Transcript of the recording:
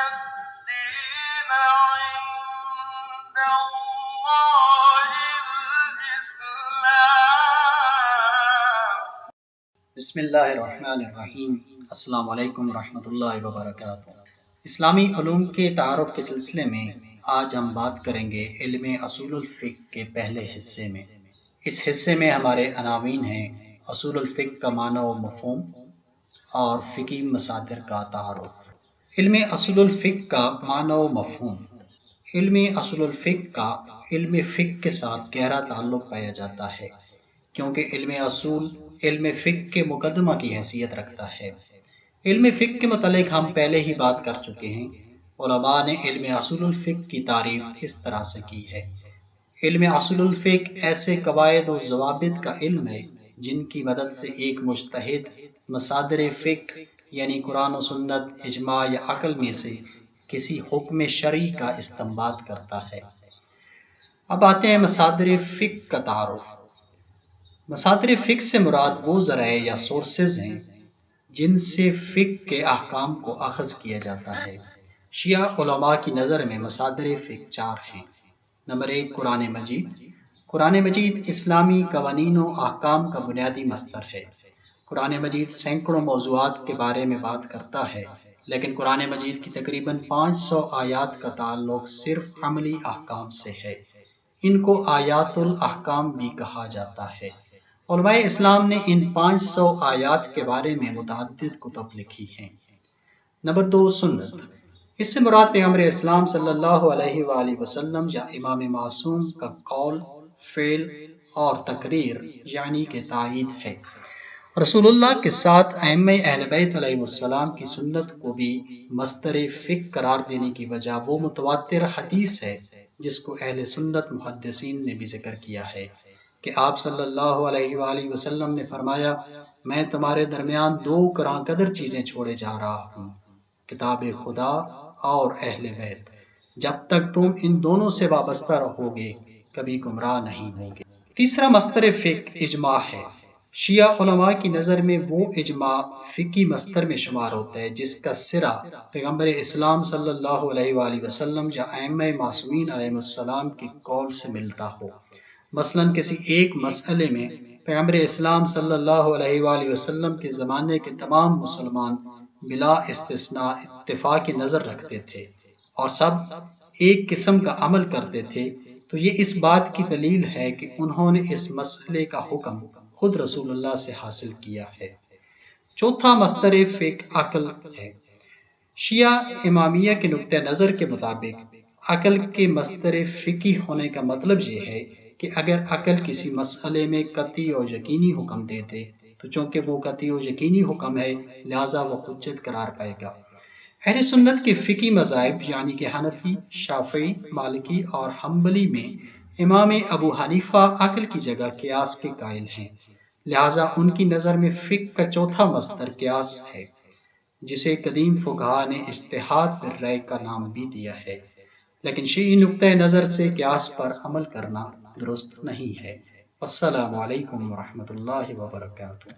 الدين عند الله الإسلام. بسم اللہ الرحمن الرحیم. السلام علیکم ورحمۃ اللہ وبرکاتہ. اسلامی علوم کے تعارف کے سلسلے میں آج ہم بات کریں گے علم اصول الفقہ کے پہلے حصے میں. اس حصے میں ہمارے عناوین ہیں اصول الفقہ کا معنی و مفہوم اور فقہی مصادر کا تعارف. علم اصول الفقہ کا معنی و مفہوم. علم اصول الفقہ کا علم فقہ کے ساتھ گہرا تعلق پایا جاتا ہے کیونکہ علم اصول علم فقہ کے مقدمہ کی حیثیت رکھتا ہے. علم فقہ کے متعلق ہم پہلے ہی بات کر چکے ہیں. علماء نے علم اصول الفقہ کی تعریف اس طرح سے کی ہے: علم اصول الفقہ ایسے قواعد و ضوابط کا علم ہے جن کی مدد سے ایک مجتہد مصادر فقہ یعنی قرآن و سنت، اجماع یا عقل میں سے کسی حکم شرعی کا استنباط کرتا ہے. اب آتے ہیں مصادر فقہ کا تعارف. مصادر فقہ سے مراد وہ ذرائع یا سورسز ہیں جن سے فقہ کے احکام کو اخذ کیا جاتا ہے. شیعہ علماء کی نظر میں مصادر فقہ چار ہیں. نمبر 1، قرآن مجید. قرآن مجید اسلامی قوانین و احکام کا بنیادی مصدر ہے. قرآن مجید سینکڑوں موضوعات کے بارے میں بات کرتا ہے، لیکن قرآن مجید کی تقریباً 500 آیات کا تعلق صرف عملی احکام سے ہے. ان کو آیات الاحکام بھی کہا جاتا ہے. علماء اسلام نے ان 500 آیات کے بارے میں متعدد کتب لکھی ہیں. نمبر 2، سنت. اس سے مراد پیغمبر اسلام صلی اللہ علیہ وآلہ وسلم یا امام معصوم کا قول، فعل اور تقریر یعنی کہ تائید ہے. رسول اللہ کے ساتھ ائمہ اہل بیت علیہ السلام کی سنت کو بھی مصدر فقہ قرار دینے کی وجہ وہ متواتر حدیث ہے جس کو اہل سنت محدثین نے بھی ذکر کیا ہے کہ آپ صلی اللہ علیہ وآلہ وسلم نے فرمایا: میں تمہارے درمیان 2 گراں قدر چیزیں چھوڑے جا رہا ہوں، کتاب خدا اور اہل بیت. جب تک تم ان دونوں سے وابستہ رہو گے کبھی گمراہ نہیں ہوگے. تیسرا مصدر فقہ اجماع ہے. شیعہ علماء کی نظر میں وہ اجماع فقہی مصدر میں شمار ہوتا ہے جس کا سرا پیغمبر اسلام صلی اللہ علیہ وآلہ وسلم یا ائمہ معصومین علیہ السلام کی قول سے ملتا ہو. مثلاً کسی ایک مسئلے میں پیغمبر اسلام صلی اللہ علیہ وآلہ وسلم کے زمانے کے تمام مسلمان بلا استثناء اتفاق کی نظر رکھتے تھے اور سب ایک قسم کا عمل کرتے تھے، تو یہ اس بات کی دلیل ہے کہ انہوں نے اس مسئلے کا حکم خود رسول اللہ سے حاصل کیا ہے. چوتھا مصدر فقہ عقل ہے. شیعہ امامیہ کے نقطہ نظر کے مطابق عقل کے مصدر فقہی ہونے کا مطلب یہ ہے کہ اگر عقل کسی مسئلے میں قطعی اور یقینی حکم دے دے تو چونکہ وہ قطعی اور یقینی حکم ہے لہذا وہ حجت قرار پائے گا. اہل سنت کے فقہی مذاہب یعنی کہ حنفی، شافعی، مالکی اور حنبلی میں امام ابو حنیفہ عقل کی جگہ قیاس کے قائل ہیں، لہذا ان کی نظر میں فقہ کا چوتھا مصدر قیاس ہے جسے قدیم فقہاء نے اجتہاد بالرأی کا نام بھی دیا ہے. لیکن شیعی نقطہ نظر سے قیاس پر عمل کرنا درست نہیں ہے. السلام علیکم ورحمۃ اللہ وبرکاتہ.